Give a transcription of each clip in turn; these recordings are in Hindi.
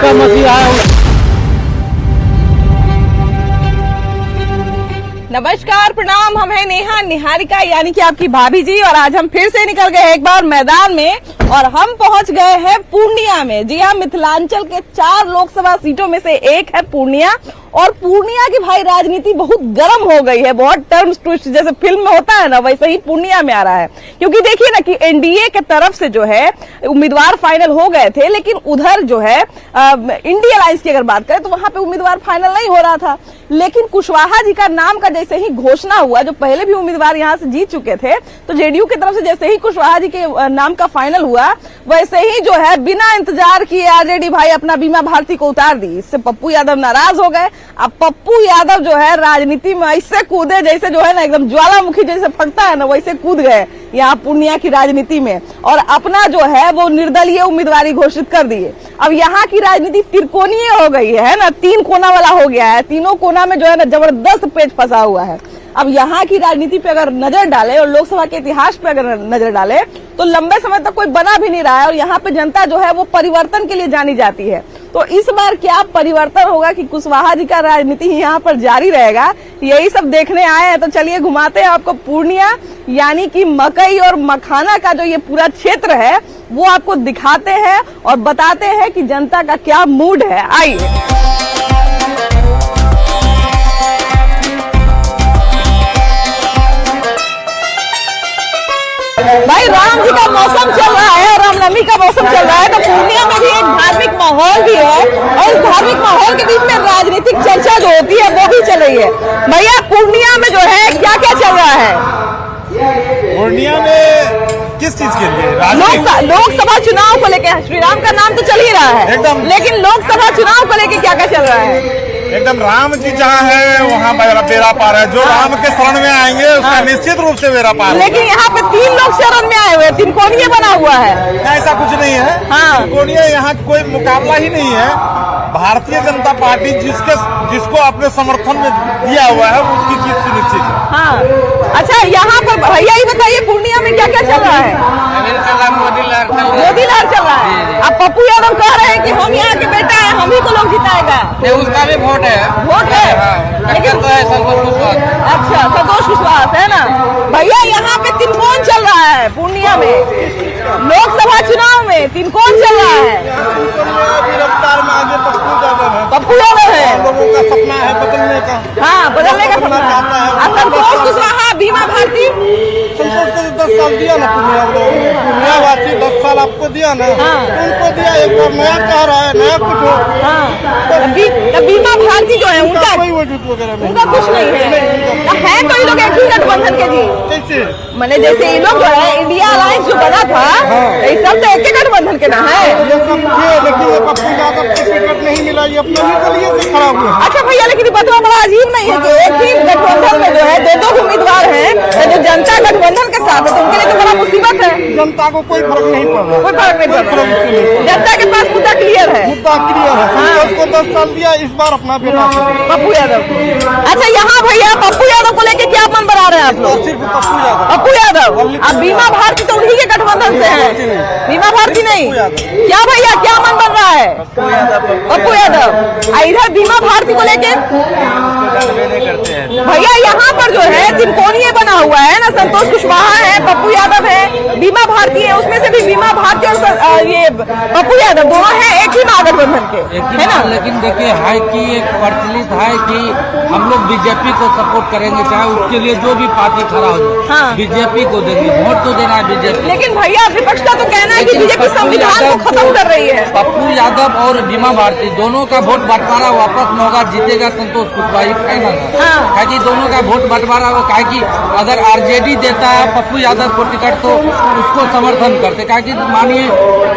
का मसीहा है। नमस्कार, प्रणाम। हम हैं नेहा निहारिका यानी कि आपकी भाभी जी, और आज हम फिर से निकल गए एक बार मैदान में और हम पहुंच गए हैं पूर्णिया में। जी हाँ, मिथिलांचल के 4 लोकसभा सीटों में से एक है पूर्णिया, और पूर्णिया की भाई राजनीति बहुत गर्म हो गई है। बहुत टर्म ट्विस्ट जैसे फिल्म में होता है ना, वैसे ही पूर्णिया में आ रहा है। क्योंकि देखिए ना कि एनडीए के तरफ से जो है उम्मीदवार फाइनल हो गए थे, लेकिन उधर जो है इंडिया अलायंस की अगर बात करें तो वहां पे उम्मीदवार फाइनल नहीं हो रहा था। लेकिन कुशवाहा जी का नाम का जैसे ही घोषणा हुआ, जो पहले भी उम्मीदवार यहाँ से जीत चुके थे, तो जेडीयू की तरफ से जैसे ही कुशवाहा जी के नाम का फाइनल हुआ, वैसे ही जो है बिना इंतजार किए आरजेडी भाई अपना बीमा भारती को उतार दी। इससे पप्पू यादव नाराज हो गए। अब पप्पू यादव जो है राजनीति में ऐसे कूदे जैसे जो है ना एकदम ज्वालामुखी जैसे फटता है ना, वैसे कूद गए यहाँ पूर्णिया की राजनीति में, और अपना जो है वो निर्दलीय उम्मीदवारी घोषित कर दिए। अब यहाँ की राजनीति त्रिकोणीय हो गई है ना, 3 कोना वाला हो गया है। तीनों कोना में जो है ना जबरदस्त पेच फंसा हुआ है। अब यहाँ की राजनीति पे अगर नजर डाले और लोकसभा के इतिहास पे अगर नजर डाले तो लंबे समय तक कोई बना भी नहीं रहा है, और यहाँ पे जनता जो है वो परिवर्तन के लिए जानी जाती है। तो इस बार क्या परिवर्तन होगा कि कुशवाहा जी का राजनीति यहाँ पर जारी रहेगा, यही सब देखने आए हैं। तो चलिए घुमाते हैं आपको पूर्णिया, यानी कि मकई और मखाना का जो ये पूरा क्षेत्र है वो आपको दिखाते हैं और बताते हैं कि जनता का क्या मूड है। आइए। भाई राम जी का मौसम चल रहा है, रामनवमी का मौसम चल रहा है, तो पूर्णिया में भी एक धार्मिक माहौल भी है, और इस धार्मिक माहौल के बीच में राजनीतिक चर्चा जो होती है वो भी चल रही है। भैया पूर्णिया में जो है क्या क्या चल रहा है? पूर्णिया में किस चीज के लिए? लोकसभा चुनाव को लेकर श्री राम का नाम तो चल ही रहा है एकदम, लेकिन लोकसभा चुनाव को लेकर क्या क्या चल रहा है? एकदम राम जी जहाँ है वहाँ बेड़ा पार है। जो राम के शरण में आएंगे उसका निश्चित रूप से बेड़ा पार। लेकिन यहाँ पे 3 लोग शरण में आए हुए, त्रिकोणीय बना हुआ है। ऐसा कुछ नहीं है। हाँ, त्रिकोणीय यहाँ कोई मुकाबला ही नहीं है। भारतीय जनता पार्टी जिसको अपने समर्थन में दिया हुआ है उसकी जीत सुनिश्चित है। हाँ, अच्छा यहाँ पर भैया ही बताइए पूर्णिया में क्या क्या चल रहा है? मोदी लहर चल रहा है। अब पप्पू यादव कह रहे हैं कि हम यहाँ के बेटा है, हम ही को लोग जिताएगा। उसका भी वोट है। लेकिन तो है संतोष कुशवाहा। अच्छा, संतोष कुशवाहा है ना। भैया यहाँ पे त्रिकोण चल रहा है पूर्णिया में, लोकसभा चुनाव में त्रिकोण चल रहा है। गिरफ्तार में आगे पप्पू यादव है। लोगों का सपना है बदलने का। हाँ, बदलने का सपना है। संतोष कुशवाहा बीमा भारती, संतोष को 10 साल दिया ना पूर्णिया वासी, 10 साल आपको दिया ना। उनको दिया, एक बार नया कह रहा है, नया कुछ हो। तो बीमा भारती जो है उनका कोई वजूद वगैरह उनका कुछ नहीं है कोई लोग एक ही गठबंधन के जी। कैसे मैंने जैसे ये लोग जो है इंडिया अलायंस जो बना था, ये सब तो एक ही गठबंधन के ना है। ये सब थे, लेकिन ये पप्पू यादव को टिकट नहीं मिला, ये अपने निर्दलीय से खड़ा हुआ। अच्छा भैया, लेकिन ये बात बड़ा अजीब नहीं है कि एक ही गठबंधन में जो है 2 उम्मीदवार हैं, जो जनता गठबंधन के साथ है, तो उनके लिए तो बड़ा मुसीबत है। जनता को कोई फर्क नहीं पड़ रहा, कोई फर्क नहीं पड़ रहा। जनता के पास मुद्दा क्लियर है, मुद्दा क्लियर है। उसको 10 साल दिया, इस बार अपना बेटा पप्पू यादव। अच्छा यहाँ भैया पप्पू यादव को लेके क्या मन बना रहे हैं आप लोग? सिर्फ पप्पू यादव। पप्पू यादव। अब बीमा भारती तो उन्हीं के गठबंधन से है, बीमा भारती नहीं। क्या भैया क्या मन बन रहा है? पप्पू यादव। इधर बीमा भारती को लेके भैया यहाँ पर जो है त्रिकोणीय बना हुआ है ना, संतोष कुशवाहा है, पप्पू यादव है, बीमा भारती है। उसमें से भी बीमा भारती और ये पप्पू यादव दोनों है एक ही महागठबंधन के, है ना। लेकिन देखिए है कि एक प्रचलित है कि हम लोग बीजेपी को सपोर्ट करेंगे, चाहे उसके लिए जो भी पार्टी खड़ा हो जाए। हाँ, बीजेपी को देंगे, वोट तो देना है बीजेपी। लेकिन भैया विपक्ष का तो कहना है कि बीजेपी संविधान को खत्म कर रही है। पप्पू यादव और बीमा भारती दोनों का वोट बंटवारा वापस में होगा, जीतेगा संतोष कुशवाहा फाइनल है। हाँ, कि दोनों का वोट बंटवारा हो, कहा कि अगर आरजेडी देता है पप्पू यादव को टिकट तो उसको समर्थन करते, कहा कि मानिए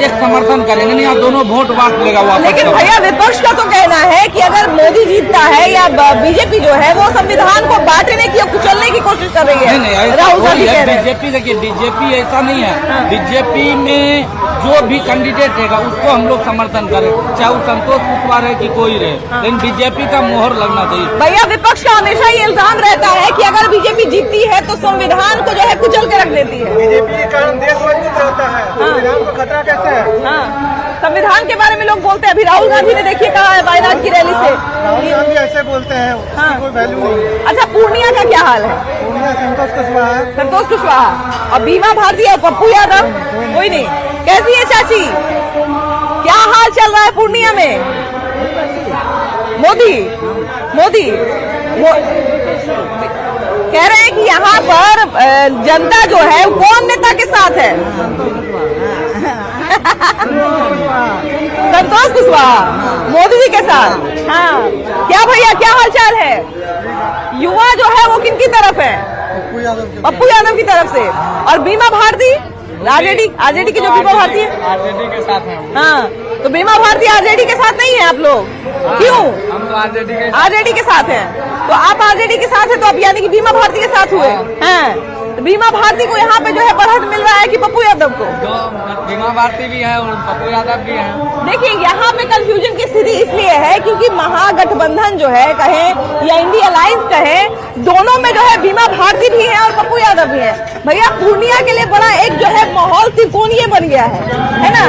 एक समर्थन करेंगे नहीं, दोनों वोट बांट लेगा वापस। लेकिन भैया विपक्ष का तो कहना है कि अगर मोदी जीतता है या बीजेपी जो है वो संविधान को बांटने की और कुचलने की कोशिश कर रही है। राहुल गांधी कह रहे हैं। बीजेपी देखिए, बीजेपी ऐसा नहीं है। बीजेपी में जो भी कैंडिडेट रहेगा उसको हम लोग समर्थन करें, चाहे वो संतोष कुशवाहा रहे कि कोई रहे, लेकिन बीजेपी का मोहर लगना चाहिए। भैया विपक्ष का हमेशा ये इल्जाम रहता है कि अगर बीजेपी जीतती है तो संविधान को जो है कुचल के रख देती है। बीजेपी के कारण देश मजबूत रहता है, संविधान को खतरा कैसे है? हाँ, संविधान संविधान के बारे में लोग बोलते हैं। अभी राहुल गांधी ने देखिए कहा है वायनाड की रैली से। राहुल गांधी ऐसे बोलते हैं, उसकी कोई वैल्यू नहीं है। अच्छा, पूर्णिया का क्या हाल है? पूर्णिया संतोष कुशवाहा है। संतोष कुशवाहा और बीमा भारती और पप्पू यादव कोई नहीं। कैसी है चाची, क्या हाल चल रहा है पूर्णिया में? मोदी कह रहे हैं कि यहाँ पर जनता जो है कौन नेता के साथ है? संतोष कुशवाहा मोदी जी के साथ। हाँ, क्या भैया क्या हालचाल है? युवा जो है वो किनकी तरफ है? पप्पू यादव की तरफ से। और बीमा भारती आरजेडी की जो बीमा भारती है आरजेडी के साथ हैं। हाँ, तो बीमा भारती आरजेडी के साथ नहीं है आप लोग? क्यों? हम तो आरजेडी के साथ हैं। तो आप आरजेडी के साथ हैं तो आप यानी कि बीमा भारती के साथ हुए हैं। तो बीमा भारती को यहाँ पे जो है बढ़त मिल रहा है कि पप्पू यादव को? बीमा भारती भी है और पप्पू यादव भी है। देखिए, यहाँ पे कंफ्यूजन की स्थिति इसलिए है क्योंकि महागठबंधन जो है कहें या इंडिया अलायंस कहें, दोनों में जो है बीमा भारती भी है और पप्पू यादव भी है। भैया पूर्णिया के लिए बड़ा एक जो है माहौल त्रिकोणीय बन गया है ना?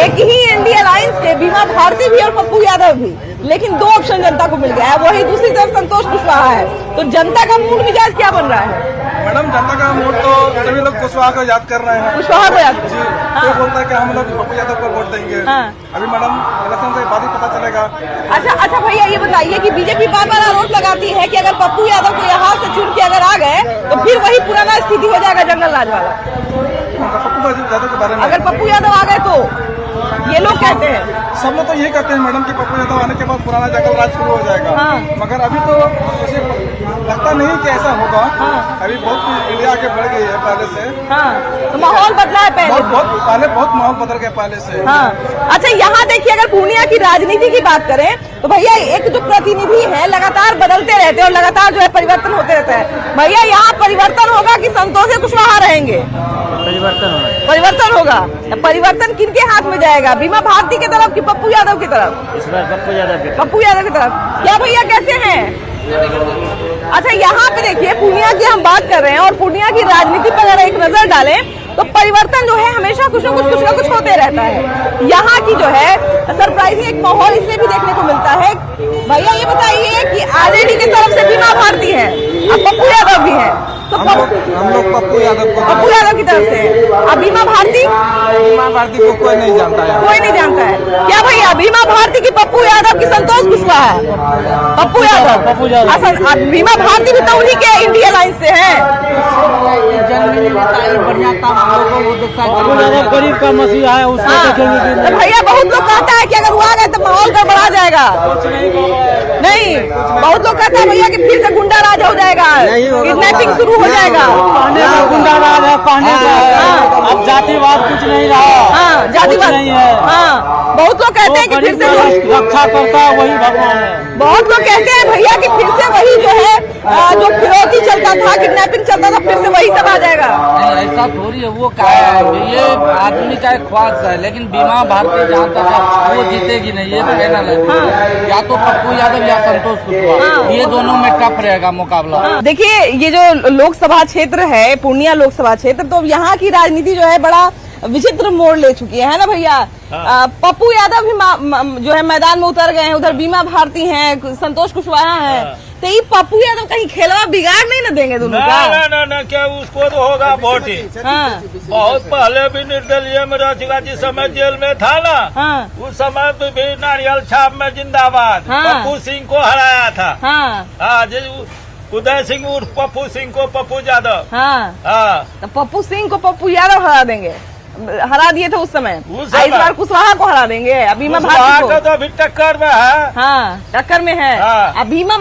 एक ही इंडिया अलायंस के बीमा भारती भी और पप्पू यादव भी, लेकिन दो ऑप्शन जनता को मिल गया है। वही दूसरी तरफ संतोष कुशवाहा है। तो जनता का मूड मिजाज क्या बन रहा है? मैडम, जनता का मूड तो सभी लोग कुशवाहा को याद कर रहे हैं। कुशवाहा को याद? जी, कोई बोलता है कि हम लोग पप्पू यादव को वोट देंगे। हाँ। अभी मैडम इलेक्शन से बाद ही पता चलेगा। अच्छा भैया ये बताइए कि बीजेपी बार-बार आरोप लगाती है कि अगर पप्पू यादव को यहाँ से चुन के अगर आ गए तो फिर वही पुराना स्थिति हो जाएगा जंगल राज वाला। पप्पू यादव के बारे में अगर पप्पू यादव आ गए तो ये लोग कहते हैं। सब लोग तो यही कहते हैं मैडम कि पप्पू यादव आने के बाद पुराना जंगल राज शुरू हो जाएगा। हाँ। मगर अभी तो मुझे लगता नहीं कि ऐसा होगा। हाँ। अभी बहुत इंडिया आगे बढ़ गई है पहले से। हाँ, तो माहौल बदला है पहले बहुत माहौल बदल गया पहले से। हाँ। अच्छा, यहाँ देखिए अगर पूर्णिया की राजनीति की बात करें तो भैया एक जो प्रतिनिधि है लगातार बदलते रहते हैं और लगातार जो है परिवर्तन होते रहता है। भैया यहाँ परिवर्तन होगा कि संतोष कुशवाहा रहेंगे? परिवर्तन होगा। परिवर्तन किनके हाथ में जाएगा, बीमा भारती की तरफ कि पप्पू यादव की तरफ? इस बार पप्पू यादव की तरफ। क्या भैया कैसे हैं? अच्छा, यहाँ पे देखिए पूर्णिया की हम बात कर रहे हैं और पूर्णिया की राजनीति पर अगर एक नजर डालें तो परिवर्तन जो है हमेशा कुछ न कुछ होते रहता है। यहाँ की जो है सरप्राइजिंग एक माहौल इसलिए भी देखने को मिलता है। भैया ये बताइए कि आरजेडी की तरफ से बीमा भारती है और पप्पू यादव भी है, तो हम लोग पप्पू यादव की तरफ से। अब बीमा भारती को कोई नहीं जानता है। कोई नहीं जानता है। क्या भैया बीमा भारती की पप्पू यादव की संतोष कुशवाहा? पप्पू यादव। बीमा भारती भी तो उन्हीं के इंडिया अलायंस से है। बढ़िया काम गरीब का मसीहा है, उसको देखेंगे। तो भैया बहुत लोग कहता है कि अगर वो आ गए तो माहौल गड़बड़ा जाएगा। नहीं, बहुत लोग कहते हैं भैया कि फिर से गुंडा राज हो जाएगा, किडनैपिंग शुरू हो जाएगा। गुंडा राज है, अब जातिवाद कुछ नहीं रहा। हाँ, जातिवाद नहीं है। हाँ, बहुत लोग कहते हैं कि फिर से रक्षा करता है वही भगवान है। बहुत लोग कहते हैं भैया कि फिर से वही जो है जो फिरौती चलता था, किडनैपिंग चलता था, फिर से वही सब आ जाएगा। नहीं, ऐसा थोड़ी है। वो क्या है, ये आदमी का एक ख्वाहिश है, लेकिन बीमा भारती जहाँ तक है वो जीतेगी नहीं, ये फाइनल है। या तो पप्पू यादव या संतोष कुशवाहा, ये दोनों में टफ रहेगा मुकाबला। देखिए ये जो लोकसभा क्षेत्र है पूर्णिया लोकसभा क्षेत्र, तो यहाँ की राजनीति जो है बड़ा विचित्र मोड़ ले चुकी है ना भैया? पप्पू यादव भी जो है मैदान में उतर गए हैं, उधर बीमा भारती हैं, संतोष कुशवाहा हैं। तो ये पप्पू यादव कहीं खेलवा बिगाड़ नहीं ना देंगे दोनों का? ना क्या उसको तो होगा वोट ही। हाँ। बहुत पहले भी निर्दलीय में रचिका जी समय जेल में था ना। हाँ। उस समय तो भी नारियल छाप में जिंदाबाद। हाँ। पप्पू सिंह को हराया था। हाँ। उदय सिंह उर्फ पप्पू सिंह को पप्पू यादव। हाँ। तो पप्पू सिंह को पप्पू यादव हरा देंगे, हरा दिए थे उस समय। इस बार कुशवाहा को हरा देंगे। अब बीमा भारती को तो अभी टक्कर में है। हाँ, टक्कर में है। अब बीमा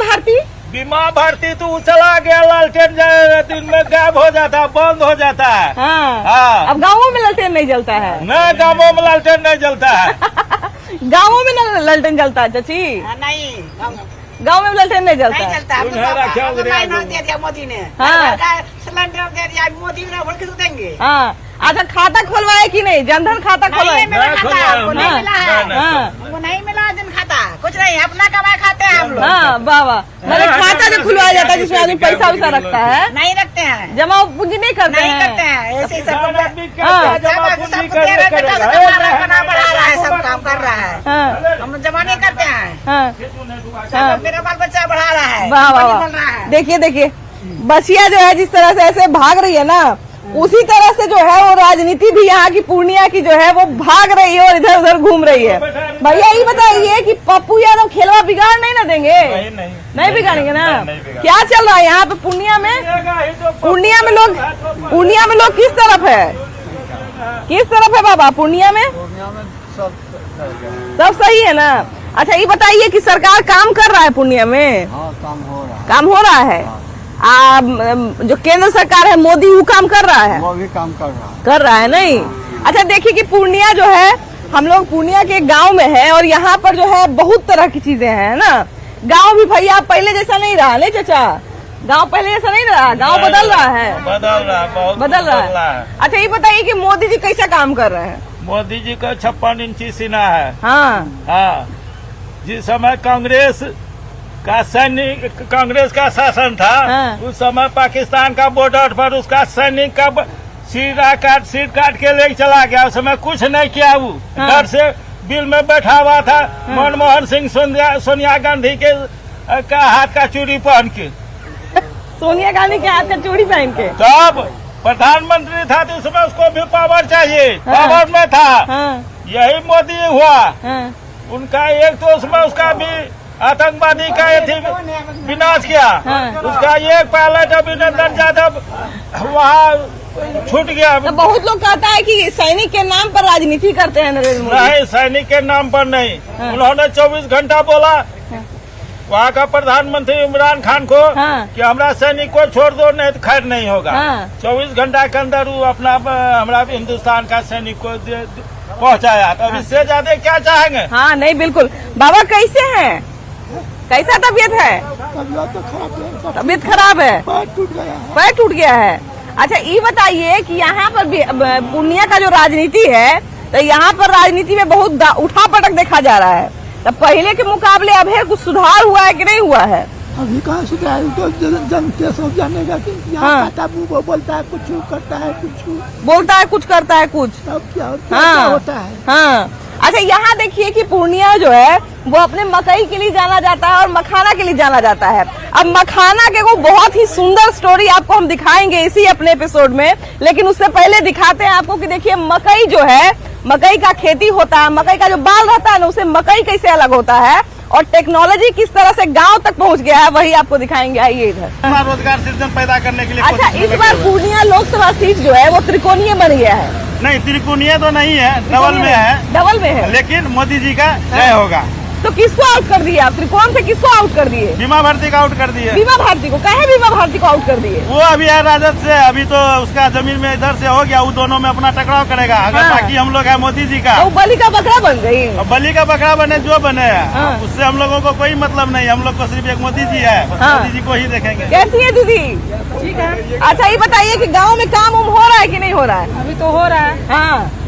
भारती तो चला गया, लालटेन दिन में गायब हो जाता, बंद हो जाता है। हाँ। अब गाँवों में लालटेन नहीं जलता है? नहीं, गाँवों में लालटेन नहीं जलता है। गाँवों में लालटेन जलता है चाची? नहीं, गाँव में लालटेन नहीं जलता है। मोदी ने सिलेंडर दे दिया, मोदी ने वोट किसको देंगे? हाँ। अच्छा, खाता खुलवाए कि नहीं? जनधन खाता खुलवाए? वो नहीं मिला जन खाता, कुछ नहीं, अपना कमाए खाते हैं हम लोग। हाँ, वाह। मतलब खाता जो खुलवाया जाता है जिसमें आदमी पैसा वैसा रखता है? नहीं रखते हैं, जमा पूंजी नहीं करते हैं। नहीं करते हैं, ऐसे ही सब बढ़ा रहा है सब काम कर रहा है। हाँ हम जमा नहीं करते हैं। हाँ मेरा बाल बच्चा बढ़ा रहा है, वाह वाह पानी बन रहा वाह। है। देखिए देखिए, बसिया जो है जिस तरह से ऐसे भाग रही है ना, उसी तरह से जो है वो राजनीति भी यहाँ की पूर्णिया की जो है वो भाग रही है और इधर उधर घूम रही है। भैया ये बताइए कि पप्पू यादव खेलवा बिगाड़ नहीं ना देंगे? नहीं बिगाड़ेंगे ना? क्या चल रहा है यहाँ पे पूर्णिया में? पूर्णिया में लोग किस तरफ है? किस तरफ है बाबा पूर्णिया में? सब सही है ना? अच्छा ये बताइए कि सरकार काम कर रहा है पूर्णिया में? काम हो रहा है। जो केंद्र सरकार है मोदी वो काम कर रहा है? वो भी काम कर रहा है नहीं? अच्छा देखिए कि पूर्णिया जो है, हम लोग पूर्णिया के गांव में है और यहाँ पर जो है बहुत तरह की चीजें हैं ना। गांव भी भैया पहले जैसा नहीं रहा नहीं चाचा? गांव पहले जैसा नहीं रहा, गांव बदल रहा है। बहुत बदल रहा है। अच्छा ये बताइए कि मोदी जी कैसा काम कर रहे हैं? मोदी जी का 56 इंची सीना है। हाँ जिस समय कांग्रेस का शासन था, हाँ। उस समय पाकिस्तान का बॉर्डर पर उसका सैनिक का सीट काट के ले चला गया। उस समय कुछ नहीं किया। वो हाँ। डर से बिल में बैठा हुआ था। मनमोहन सिंह सोनिया गांधी के का हाथ का चूड़ी पहन के, सोनिया गांधी के हाथ का चूड़ी पहन के तब प्रधानमंत्री था तो उसमें उसको भी पावर चाहिए। हाँ। पावर में था। हाँ यही मोदी हुआ। हाँ उनका एक तो उसमें उसका भी आतंकवादी का विनाश किया। हाँ। उसका एक पायलट अभिनंदन यादव वहाँ छूट गया। तो बहुत लोग कहता है कि सैनिक के नाम पर राजनीति करते हैं नरेंद्र मोदी। नहीं, सैनिक के नाम पर नहीं। हाँ। उन्होंने 24 घंटा बोला वहाँ का प्रधानमंत्री इमरान खान को हाँ। कि हमारा सैनिक को छोड़ दो, नहीं तो खैर नहीं होगा। हाँ। 24 घंटा के अंदर वो अपना हमारा हिंदुस्तान का सैनिक को पहुँचाया। तो अब इससे ज्यादा क्या चाहेंगे? हाँ नहीं बिल्कुल। बाबा कैसे हैं? कैसा तबीयत है? तबीयत खराब है, पैर टूट गया है। अच्छा ये बताइए कि यहाँ पर पूर्णिया का जो राजनीति है, तो यहाँ पर राजनीति में बहुत उठा पटक देखा जा रहा है। तो पहले के मुकाबले अब है कुछ सुधार हुआ है कि नहीं हुआ है? अभी कहाँ सुधार? तो जनता सब जानेगा कि यहाँ का वो बोलता है कुछ, करता है कुछ, बोलता है कुछ, करता है कुछ, तब क्या हाँ होता है। हाँ अच्छा यहाँ देखिए कि पूर्णिया जो है वो अपने मकई के लिए जाना जाता है और मखाना के लिए जाना जाता है। अब मखाना के वो बहुत ही सुंदर स्टोरी आपको हम दिखाएंगे इसी अपने एपिसोड में, लेकिन उससे पहले दिखाते हैं आपको कि देखिए मकई जो है, मकई का खेती होता है, मकई का जो बाल रहता है ना उससे मकई कैसे अलग होता है और टेक्नोलॉजी किस तरह से गांव तक पहुंच गया है, वही आपको दिखाएंगे। आइए इधर। रोजगार सृजन पैदा करने के लिए अच्छा इस बार पूर्णिया लोकसभा सीट जो है वो त्रिकोणीय बन गया है। नहीं, त्रिकोणीय तो नहीं है, डबल में है। डबल में है, लेकिन मोदी जी का जय होगा। तो किसको आउट कर दिए आप? त्रिकोण से किसको आउट कर दिए? बीमा भारती का आउट कर दिए। बीमा भारती को? कहे बीमा भारती को आउट कर दिए? वो अभी है राजद से, अभी तो उसका जमीन में इधर से हो गया, वो दोनों में अपना टकराव करेगा। अगर हाँ। बाकी हम लोग है मोदी जी का, तो बलि का बकरा बन गई। अब बलि का बकरा बने जो बने, हाँ। उससे हम लोगों को कोई मतलब नहीं। हम लोग को सिर्फ एक मोदी जी है, बस हाँ। मोदी जी को ही देखेंगे। कैसी है दीदी? ठीक है। अच्छा ये बताइए कि गांव में काम उम हो रहा है कि नहीं हो रहा है? अभी तो हो रहा है। हाँ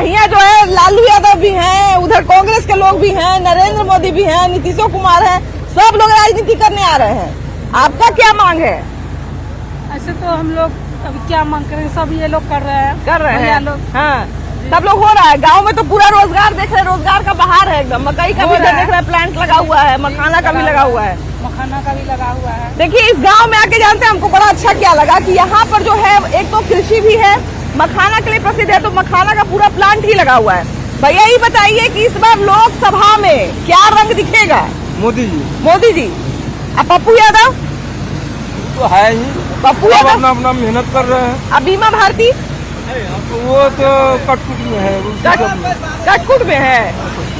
यहाँ जो है लालू यादव भी हैं, उधर कांग्रेस के लोग भी हैं, नरेंद्र मोदी भी हैं, नीतीशो कुमार हैं, सब लोग राजनीति करने आ रहे हैं। आपका क्या मांग है? ऐसे तो हम लोग अभी क्या मांग करें, सब ये लोग कर रहे हैं लोग। हाँ सब लोग हो रहा है। गांव में तो पूरा रोजगार देख रहे हैं, रोजगार का बहार है एकदम। मकई का भी देख रहे हैं, प्लांट लगा हुआ है, मखाना का भी लगा हुआ है, मखाना का भी लगा हुआ है। देखिए इस गांव में आके जानते हैं हमको बड़ा अच्छा क्या लगा कि यहाँ पर जो है एक तो कृषि भी है, मखाना के लिए प्रसिद्ध है, तो मखाना का पूरा प्लांट ही लगा हुआ है। भैया ये बताइए कि इस बार लोकसभा में क्या रंग दिखेगा? मोदी जी मोदी जी। अब पप्पू यादव तो है ही, पप्पू सब यादव अपना अपना मेहनत कर रहे हैं। अब बीमा भारती वो तो कटकुट में है, उसी सब में। कटकुट में है।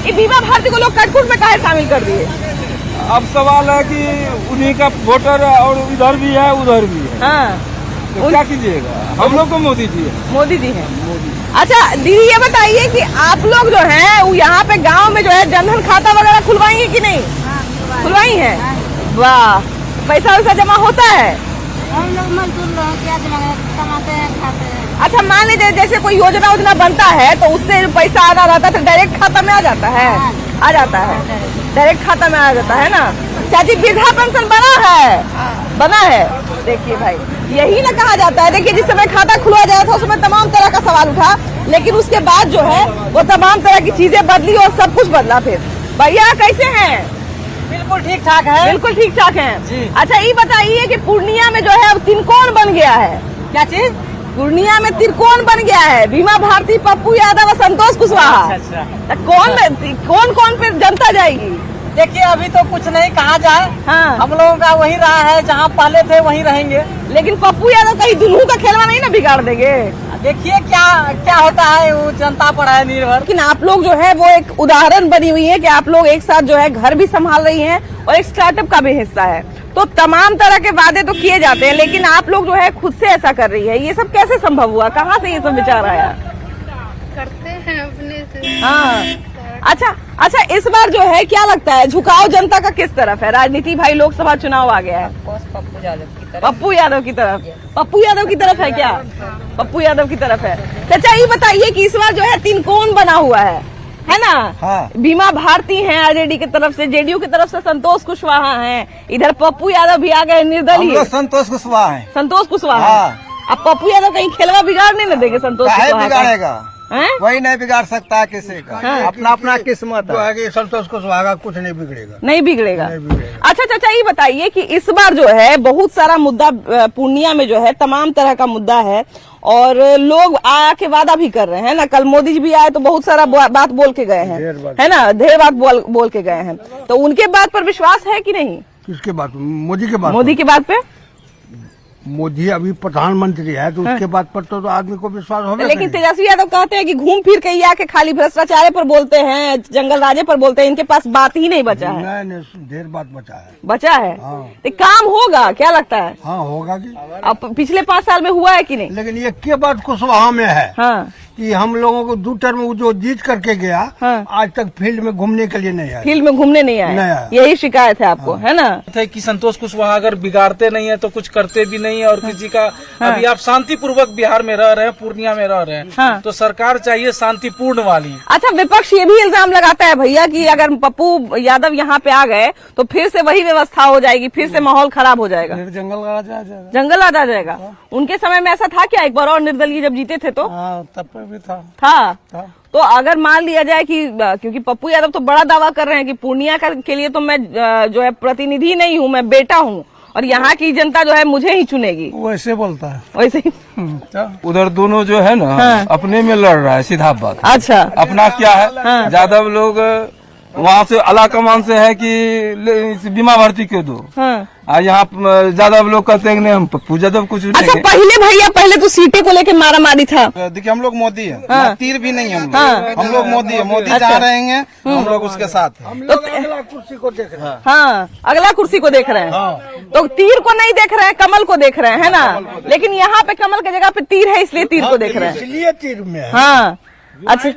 ये बीमा भारती को लोग कटकुट में काहे शामिल कर दिए? अब सवाल है कि उन्हीं का वोटर और इधर भी है उधर भी है, हाँ तो क्या कीजिएगा? हम लोग को मोदी जी है। मोदी जी हैं। अच्छा दीदी ये बताइए कि आप लोग जो हैं वो यहाँ पे गांव में जो है जनधन खाता वगैरह खुलवाई है कि नहीं? खुलवाई है। वाह, पैसा वैसा जमा होता है? हम लोग मजदूर लोग क्या कमाते हैं, खाते हैं। अच्छा मान लीजिए जैसे कोई योजना बनता है तो उससे पैसा आना रहता है तो डायरेक्ट खाता में आ जाता है? आ जाता है, डायरेक्ट खाता में आ जाता है ना। चाची वृद्धा पेंशन बना है? बना है। देखिए भाई यही ना कहा जाता है। देखिए जिस समय खाता खुलवा जाता था उस समय तमाम तरह का सवाल उठा लेकिन उसके बाद जो है वो तमाम तरह की चीजें बदली और सब कुछ बदला। फिर भैया कैसे हैं? बिल्कुल ठीक ठाक है। बिल्कुल ठीक ठाक है जी। अच्छा ये बताइए कि पूर्णिया में जो है अब त्रिकोण बन गया है। क्या चीज? पूर्णिया में त्रिकोण बन गया है, बीमा भारती, पप्पू यादव और संतोष कुशवाहा। अच्छा। तो कौन पे जनता जाएगी? देखिए अभी तो कुछ नहीं कहा जाए। हाँ। हम लोगों का वही रहा है, जहाँ पहले थे वहीं रहेंगे। लेकिन पप्पू यादव कहीं दुनू का खेलवा नहीं ना बिगाड़ देंगे। देखिए क्या होता है, वो जनता पर है निर्भर। लेकिन आप लोग जो है वो एक उदाहरण बनी हुई है कि आप लोग एक साथ जो है घर भी संभाल रही हैं और एक स्टार्टअप का भी हिस्सा है। तो तमाम तरह के वादे तो किए जाते हैं, लेकिन आप लोग जो है खुद से ऐसा कर रही है। ये सब कैसे संभव हुआ? कहाँ से ये सब विचार आया? करते हैं अपने से। हाँ। अच्छा इस बार जो है क्या लगता है झुकाव जनता का किस तरफ है? राजनीति भाई लोकसभा चुनाव आ गया है, पप्पू यादव की तरफ। पप्पू यादव की तरफ। पप्पू यादव की तरफ है क्या? पप्पू यादव की तरफ है। चाचा ये बताइए कि इस बार जो है त्रिकोण बना हुआ है ना? हाँ। बीमा भारती हैं आरजेडी की तरफ से, जेडीयू की तरफ से संतोष कुशवाहा हैं, इधर पप्पू यादव भी आ गए निर्दलीय। संतोष कुशवाहा है। संतोष कुशवाहा। हाँ। अब पप्पू यादव कहीं खेलवा बिगाड़ नहीं न देंगे संतोष काहे कुशवाहा का? बिगाड़ेगा? हैं? वही नहीं बिगाड़ सकता है किसी का। हाँ। अपना अपना किस्मत है। आगे संतोष कुशवाहा का कुछ नहीं बिगड़ेगा। नहीं बिगड़ेगा। नहीं बिगड़ेगा। अच्छा चाचा ये बताइए कि इस बार जो है बहुत सारा मुद्दा पूर्णिया में जो है तमाम तरह का मुद्दा है और लोग आके वादा भी कर रहे हैं ना। कल मोदी जी भी आए तो बहुत सारा बात बोल के गए हैं, है ना? ढेर बात बोल के गए हैं। तो उनके बात पर विश्वास है कि नहीं? किसके बात? मोदी के बात? मोदी की बात पे? मोदी अभी प्रधानमंत्री है तो उसके बात पर तो आदमी को विश्वास होगा। लेकिन तेजस्वी यादव कहते हैं कि घूम फिर के आके खाली भ्रष्टाचार पर बोलते हैं, जंगल राजे पर बोलते हैं, इनके पास बात ही नहीं बचा है। नहीं, ढेर बात बचा है। हाँ। तो काम होगा क्या लगता है? हाँ होगा कि अब पिछले 5 साल में हुआ है कि नहीं? लेकिन ये क्या बात कुशवाहा में है हाँ। कि हम लोगों को 2 टर्म जो जीत करके गया, हाँ। आज तक फील्ड में घूमने के लिए नहीं आया। फील्ड में घूमने नहीं नहीं आया, आया। यही शिकायत है आपको, है ना? है कि संतोष कुशवाहा अगर बिगाड़ते नहीं है तो कुछ करते भी नहीं है और किसी का अभी आप शांतिपूर्वक बिहार में रह रहे हैं, पूर्णिया में रह रहे हैं, हाँ। तो सरकार चाहिए शांतिपूर्ण वाली। अच्छा विपक्ष ये भी इल्जाम लगाता है भैया कि अगर पप्पू यादव यहाँ पे आ गए तो फिर से वही व्यवस्था हो जाएगी, फिर से माहौल खराब हो जाएगा, जंगल आ जाएगा। जंगल आ जाएगा। उनके समय में ऐसा था क्या? एक बार और निर्दलीय जब जीते थे तो तब पे भी था। तो अगर मान लिया जाए कि क्योंकि पप्पू यादव तो बड़ा दावा कर रहे हैं कि पूर्णिया के लिए तो मैं जो है प्रतिनिधि नहीं हूँ, मैं बेटा हूँ और यहाँ की जनता जो है मुझे ही चुनेगी, वैसे बोलता है। वैसे ही। उधर दोनों जो है ना हाँ। अपने में लड़ रहा है, सीधा बात। अच्छा अपना क्या है? हाँ। यादव लोग वहाँ से अला कमान से है कि बीमा भारती क्यों दो, हाँ। यहाँ यादव लोग कहते हैं कि नहीं हम पप्पू यादव कुछ अच्छा पहले तो सीटें को लेके मारा मारी था। देखिए हम लोग मोदी है, हाँ। तीर भी नहीं हम लोग। हाँ। हम लोग मोदी है, मोदी अच्छा। जहाँ रहेंगे हम लोग उसके साथ हैं। तो अगला कुर्सी को देख रहे हैं। हाँ अगला कुर्सी को देख रहे हैं। तो तीर को नहीं देख रहे हैं, कमल को देख रहे हैं, है ना? लेकिन यहाँ पे कमल की जगह पे तीर है, इसलिए तीर को देख रहे हैं। इसलिए तीर में है। हाँ अच्छा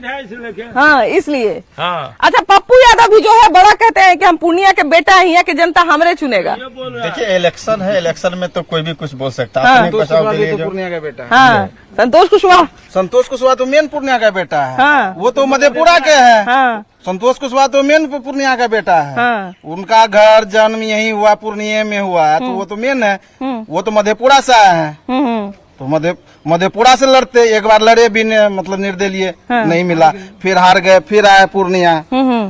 हाँ इसलिए। हाँ। अच्छा पप्पू यादव भी जो है बड़ा कहते हैं कि हम पूर्णिया के बेटा हैं, यहाँ की जनता हमरे चुनेगा। देखिए इलेक्शन है, इलेक्शन में तो कोई भी कुछ बोल सकता हाँ। है। अपने बचाव के लिए जो पूर्णिया का बेटा हाँ संतोष कुशवाहा। संतोष कुशवाहा तो मेन पूर्णिया का बेटा है। हाँ। वो तो मधेपुरा के है। हाँ संतोष कुशवाहा तो मेन पूर्णिया का बेटा है। हाँ। उनका घर जन्म यही हुआ, पूर्णिया में हुआ है, तो वो तो मेन है। वो तो मधेपुरा से आए हैं, तो मधेपुरा से लड़ते, एक बार लड़े भी मतलब निर्दलीय नहीं मिला, फिर हार गए, फिर आए पूर्णिया।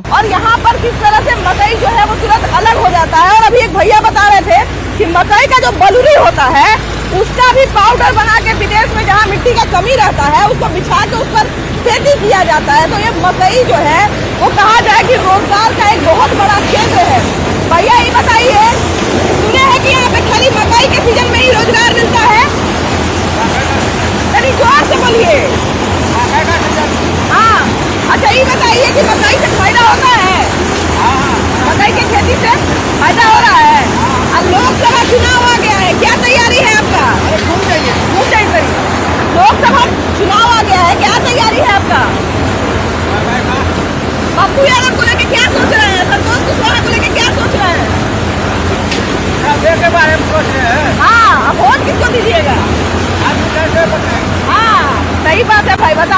और यहाँ पर किस तरह से मकई जो है वो तुरंत अलग हो जाता है। और अभी एक भैया बता रहे थे कि मकई का जो बलुरी होता है उसका भी पाउडर बना के विदेश में जहाँ मिट्टी का कमी रहता है उसको बिछा के उस पर खेती किया जाता है। तो ये मकई जो है वो कहा जाए कि रोजगार का एक बहुत बड़ा केंद्र है। भैया ये बताइए, सुने हैं कि यहाँ पे खाली मकई के सीजन में ही रोजगार मिलता है? जोर से बोलिए। हाँ अच्छा ये बताइए कि मकई से फायदा होता है? मकई की खेती से फायदा हो रहा है। अब लोकसभा चुनाव आ गया है, क्या तैयारी है आपका? घूम जाइए। लोकसभा चुनाव आ गया है, क्या तैयारी है आपका? पप्पू यादव को लेके क्या सोच रहे हैं? संतोष कुशवाहा को लेके क्या सोच रहे हैं? के बारे में सोच रहे हैं। हाँ अब वोट किसको दीजिएगा? हाँ सही बात है भाई, बताना।